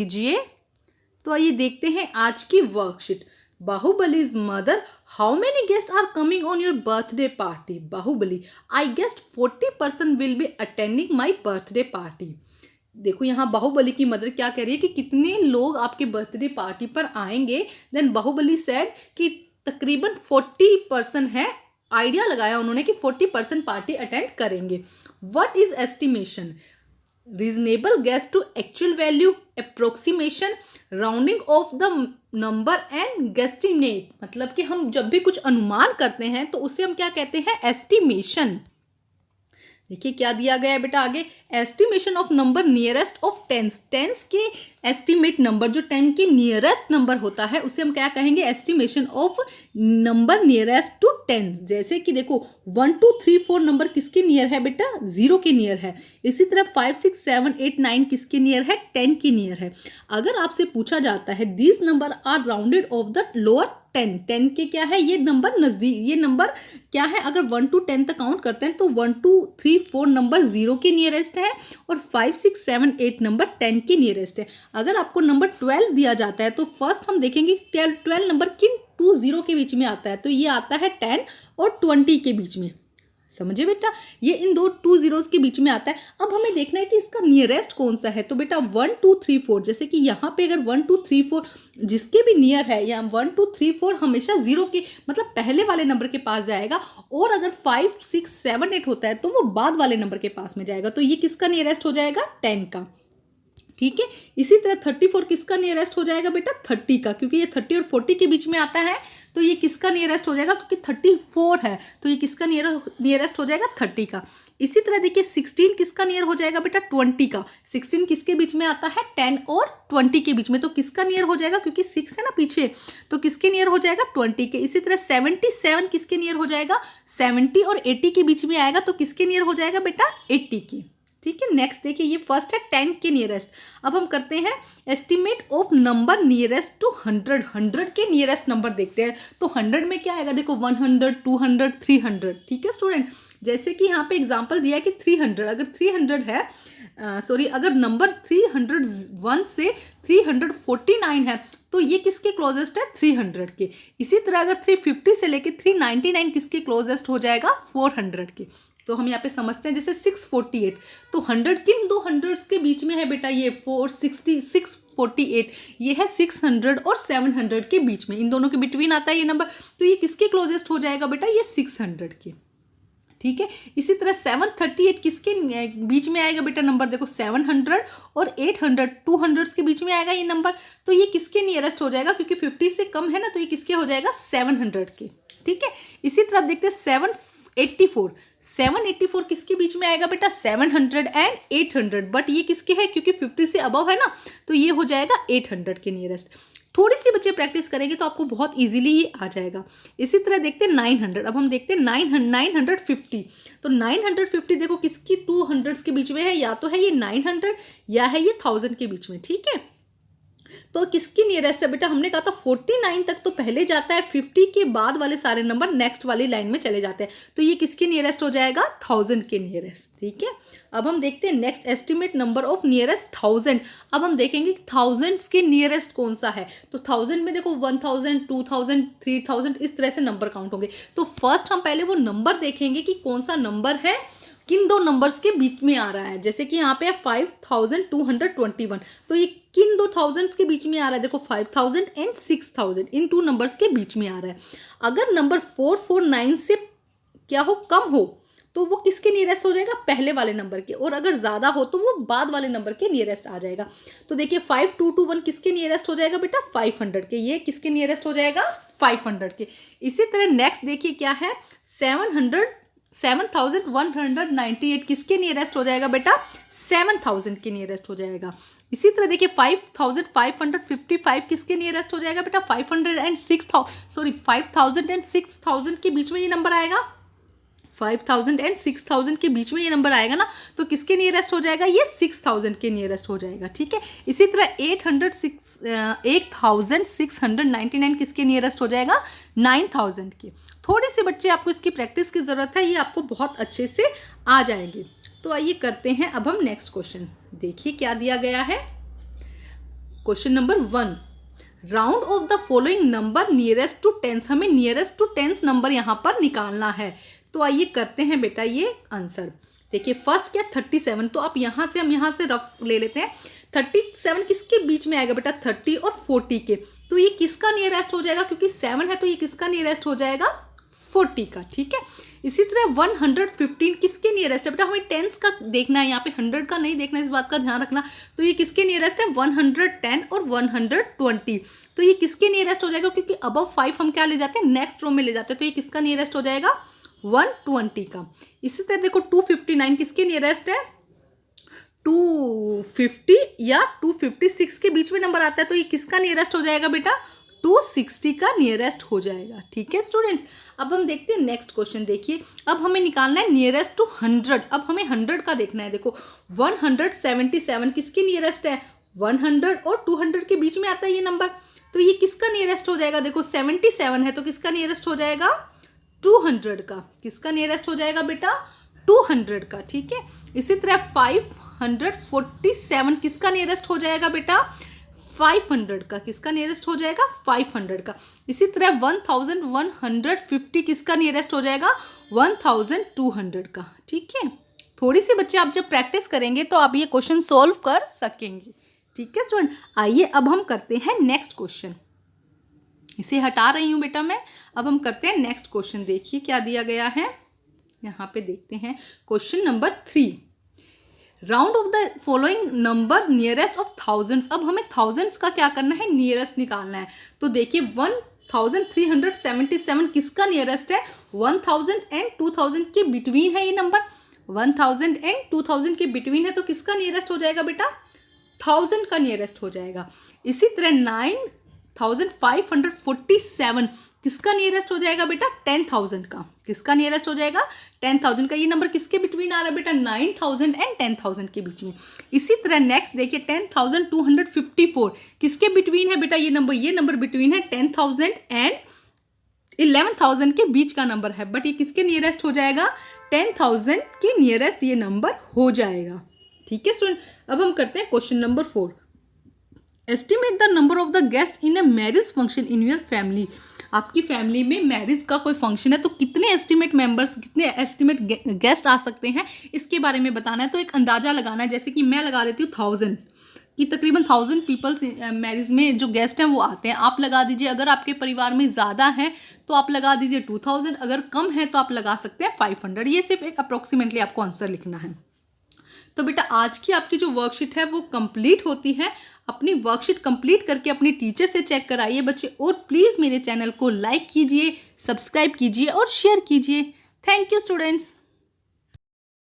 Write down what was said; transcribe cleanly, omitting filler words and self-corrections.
लीजिए। तो आइए देखते हैं आज की worksheet. बाहुबली's mother, how many guests are coming on your birthday party? Baahubali, I guessed 40% will be attending my birthday party. देखो यहाँ बाहुबली की मदर क्या कह रही है कि कितने लोग आपके बर्थडे पार्टी पर आएंगे। देन बाहुबली सेड कि तकरीबन 40% है। आइडिया लगाया उन्होंने कि 40% पार्टी अटेंड करेंगे। What is estimation? Reasonable guess to actual value, approximation, rounding off the number and guesstimate. मतलब कि हम जब भी कुछ अनुमान करते हैं तो उसे हम क्या कहते हैं? एस्टिमेशन। देखिए क्या दिया गया है बेटा आगे, estimation of number nearest of tens. Tens के एस्टिमेट नंबर, जो 10 के नियरेस्ट नंबर होता है उसे हम क्या कहेंगे? Estimation of number nearest to tens. जैसे कि देखो 1 2 3 4 नंबर किसके नियर है बेटा? 0 के नियर है। इसी तरह 5 6 7 8 9 किसके नियर है? 10 के नियर है। अगर आपसे पूछा जाता है these numbers are rounded off the lower 10 के क्या है? ये नंबर नजदीक, ये नंबर क्या है? अगर 1 to 10 तक काउंट करते हैं तो 1 2 3 4 नंबर 0 के नियरेस्ट है और 5 6 7 8 नंबर 10 के नियरेस्ट है। अगर आपको नंबर 12 दिया जाता है तो फर्स्ट हम देखेंगे 12 नंबर किन 2 0 के बीच में आता है। तो ये आता है 10 और 20 के बीच में। समझे बेटा, ये इन 2 zeros के बीच में आता है। अब हमें देखना है कि इसका नियरेस्ट कौन सा है। तो बेटा 1 2 3 4, जैसे कि यहाँ पे अगर 1 2 3 4 जिसके भी नियर है, या 1 2 3 4 हमेशा 0 के मतलब पहले वाले नंबर के पास जाएगा, और अगर 5 6 7 8 होता है तो वो बाद वाले नंबर के पास में जाएगा। तो ये किसका नियरेस्ट हो जाएगा? 10 का। ठीक है। इसी तरह 34 किसका नियरेस्ट हो जाएगा बेटा? 30 का, क्योंकि ये 30 और 40 के बीच में आता है। तो ये किसका नियरेस्ट हो जाएगा? क्योंकि 34 है तो ये किसका नियरेस्ट हो जाएगा? 30 का। इसी तरह देखिए 16 किसका नियर हो जाएगा बेटा? 20 का। 16 किसके बीच में आता है? 10 और 20 के बीच में। तो किसका नियर हो जाएगा? क्योंकि 6 है ना पीछे, तो किसके नियर हो जाएगा? 20 के। इसी तरह 77 किसके नियर हो जाएगा? 70 और 80 के बीच में आएगा, तो किसके नियर हो जाएगा बेटा? 80 के। ठीक है। नेक्स्ट देखिए, ये फर्स्ट है 10 के नियरेस्ट। अब हम करते हैं estimate of number nearest to 100। 100 के नियरेस्ट नंबर देखते हैं। तो 100 में क्या आएगा? देखो 100 200 300। ठीक है स्टूडेंट, जैसे कि यहाँ पे एग्जांपल दिया है कि 300, अगर 300 है, अगर नंबर 301 से 349 है तो ये किसके क्लोजेस्ट है? 300 के। इसी तरह अगर 350 से लेके 399 किसके क्लोजेस्ट हो जाएगा? 400 के। तो हम यहाँ पे समझते हैं जैसे 648, तो 100 किन 2 हंड्रेड्स के बीच में है बेटा? ये 460 648, ये है 600 और 700 के बीच में, इन दोनों के बिटवीन आता है ये नंबर। तो ये किसके क्लोजेस्ट हो जाएगा बेटा? ये 600 के। ठीक है। इसी तरह 738 किसके बीच में आएगा बेटा नंबर? देखो 700 और 800 200 के बीच में आएगा ये नंबर। तो ये किसके नियरेस्ट हो जाएगा? क्योंकि 50 से कम है ना, तो ये किसके हो जाएगा? 700 के। ठीक है। इसी तरह देखते हैं 784 किसके बीच में आएगा बेटा? 700 एंड 800, बट ये किसके है? क्योंकि 50 से अबव है ना, तो ये हो जाएगा 800 के नियरेस्ट। थोड़ी सी बच्चे प्रैक्टिस करेंगे तो आपको बहुत इजीली ये आ जाएगा। इसी तरह देखते हैं 900। अब हम देखते हैं 950। तो 950 देखो किसकी 200 के बीच में है? या तो है ये 900 या है ये 1000 के बीच में। ठीक है। तो किसकी नियरेस्ट है बेटा? हमने कहा था 49 तक तो पहले जाता है, 50 के बाद वाले सारे नंबर नेक्स्ट वाली लाइन में चले जाते हैं। तो ये किसके नियरेस्ट हो जाएगा? 1000 के नियरेस्ट। ठीक है। अब हम देखते हैं next estimate number of nearest 1000। अब हम देखेंगे 1000 के नियरेस्ट कौन सा है। तो 1000 में देखो 1000 2000 3000 इस तरह से नंबर काउंट होंगे। तो फर्स्ट हम पहले वो नंबर देखेंगे कि कौन सा नंबर है किन 2 नंबर्स के बीच में आ रहा है। जैसे कि यहाँ पे है 5221, तो ये किन 2 थाउजेंड्स के बीच में आ रहा है? देखो 5000 एंड 6000, इन 2 नंबर्स के बीच में आ रहा है। अगर नंबर 449 से क्या हो? कम हो, तो वो किसके नियरेस्ट हो जाएगा? पहले वाले नंबर के। और अगर ज्यादा हो तो वो बाद वाले नंबर के नियरेस्ट आ जाएगा। तो देखिए 5221 किसके नियरेस्ट हो जाएगा बेटा? 500 के। ये किसके नियरेस्ट हो जाएगा? 500 के। इसी तरह नेक्स्ट देखिए क्या है? 7198 किसके नियरेस्ट हो जाएगा बेटा? 7000 के नियरेस्ट हो जाएगा। इसी तरह देखिए 5555 किसके नियरेस्ट हो जाएगा बेटा? 5000 एंड 6000 के बीच में ये नंबर आएगा। 5000 एंड 6000 के बीच में ये नंबर आएगा ना, तो किसके नियरेस्ट हो जाएगा? ये 6000 के नियरेस्ट हो जाएगा। ठीक है। इसी तरह 8699 किसके नियरेस्ट हो जाएगा? 9000 के। थोड़ी सी बच्चे आपको इसकी प्रैक्टिस की जरूरत है, ये आपको बहुत अच्छे से आ जाएंगे। तो आइए करते हैं अब हम नेक्स्ट क्वेश्चन। देखिए क्या दिया गया है। Question number 1, round off the following number nearest to tens, हमें नियरेस्ट टू टेंस नंबर यहाँ पर निकालना है। तो आइए करते हैं बेटा ये आंसर। देखिए फर्स्ट क्या 37, तो आप यहाँ से हम यहाँ से रफ ले लेते हैं। 37 किसके बीच में आएगा बेटा, 30 और 40 के, तो ये किसका नियरेस्ट हो जाएगा, क्योंकि 7 है तो ये किसका नियरेस्ट हो जाएगा, 40 का। ठीक है, इसी तरह 115 किसके नियरेस्ट है बेटा, हमें टेंस का देखना है, यहाँ पे 100 का नहीं देखना, इस बात का ध्यान रखना। तो ये किसके नियरेस्ट है, 110 और 120, तो ये किसके नियरेस्ट हो जाएगा, क्योंकि अबव 5 हम क्या ले जाते हैं, नेक्स्ट रो में ले जाते हैं, तो ये किसका नियरेस्ट हो जाएगा, 120 का। इसी तरह देखो 259 किसके नियरेस्ट है, 250 या 256 के बीच में नंबर आता है, तो ये किसका नियरेस्ट हो जाएगा बेटा, 260 का नियरेस्ट हो जाएगा। ठीक है स्टूडेंट्स, अब हम देखते हैं नेक्स्ट क्वेश्चन। देखिए अब हमें निकालना है नियरेस्ट टू 100, अब हमें 100 का देखना है। देखो 177 किसके नियरेस्ट है, 100 और 200 के बीच में आता है ये नंबर, तो ये किसका नियरेस्ट हो जाएगा, देखो 77 है तो किसका नियरेस्ट हो जाएगा, 200 का। किसका नियरेस्ट हो जाएगा बेटा, 200 का। ठीक है, इसी तरह 547 किसका नियरेस्ट हो जाएगा बेटा, 500 का। किसका नियरेस्ट हो जाएगा, 500 का। इसी तरह 1150 किसका नियरेस्ट हो जाएगा, 1200 का। ठीक है, थोड़ी सी बच्चे आप जब प्रैक्टिस करेंगे तो आप ये क्वेश्चन सॉल्व कर सकेंगे। ठीक है स्टूडेंट, आइए अब हम करते हैं नेक्स्ट क्वेश्चन। इसे हटा रही हूँ बेटा मैं। अब हम करते हैं नेक्स्ट क्वेश्चन। देखिए क्या दिया गया है, यहाँ पे देखते हैं question number 3, round off the following number nearest of thousands. अब हमें थाउजेंड्स का क्या करना है, नियरेस्ट निकालना है। तो देखिए 1377 किसका नियरेस्ट है, 1000 एंड 2000 के बिटवीन है ये नंबर, 1000 एंड 2000 के बिटवीन है, तो किसका नियरेस्ट हो जाएगा बेटा, 1000 का नियरेस्ट हो जाएगा। इसी तरह 9547 किसका नियरेस्ट हो जाएगा बेटा, 10,000 का। किसका नियरेस्ट हो जाएगा, 10,000 का। ये नंबर किसके बिटवीन आ रहा है बेटा, 9000 एंड 10,000 के बीच में। इसी तरह नेक्स्ट देखिए 10,254 किसके बिटवीन है बेटा, ये नंबर बिटवीन है 10,000 एंड 11,000 के बीच का नंबर है, बट ये किसके नियरेस्ट हो जाएगा, 10,000 के नियरेस्ट ये नंबर हो जाएगा। ठीक है स्टूडेंट, अब हम करते हैं question number 4, estimate the number of the guest in a marriage function in your family. आपकी फैमिली में मैरिज का कोई फंक्शन है तो कितने एस्टिमेट मेंबर्स, कितने एस्टिमेट गेस्ट आ सकते हैं, इसके बारे में बताना है। तो एक अंदाजा लगाना है, जैसे कि मैं लगा देती हूँ 1000 कि तकरीबन 1000 पीपल्स मैरिज में जो गेस्ट हैं वो आते हैं। आप लगा दीजिए, अगर आपके परिवार में ज़्यादा है तो आप लगा दीजिए 2000, अगर कम है तो आप लगा सकते हैं 500। ये सिर्फ एक अप्रोक्सीमेटली आपको आंसर लिखना है। तो बेटा आज की आपकी जो वर्कशीट है वो कंप्लीट होती है। अपनी वर्कशीट कंप्लीट करके अपने टीचर से चेक कराइए बच्चे, और प्लीज़ मेरे चैनल को लाइक कीजिए, सब्सक्राइब कीजिए और शेयर कीजिए। Thank you students.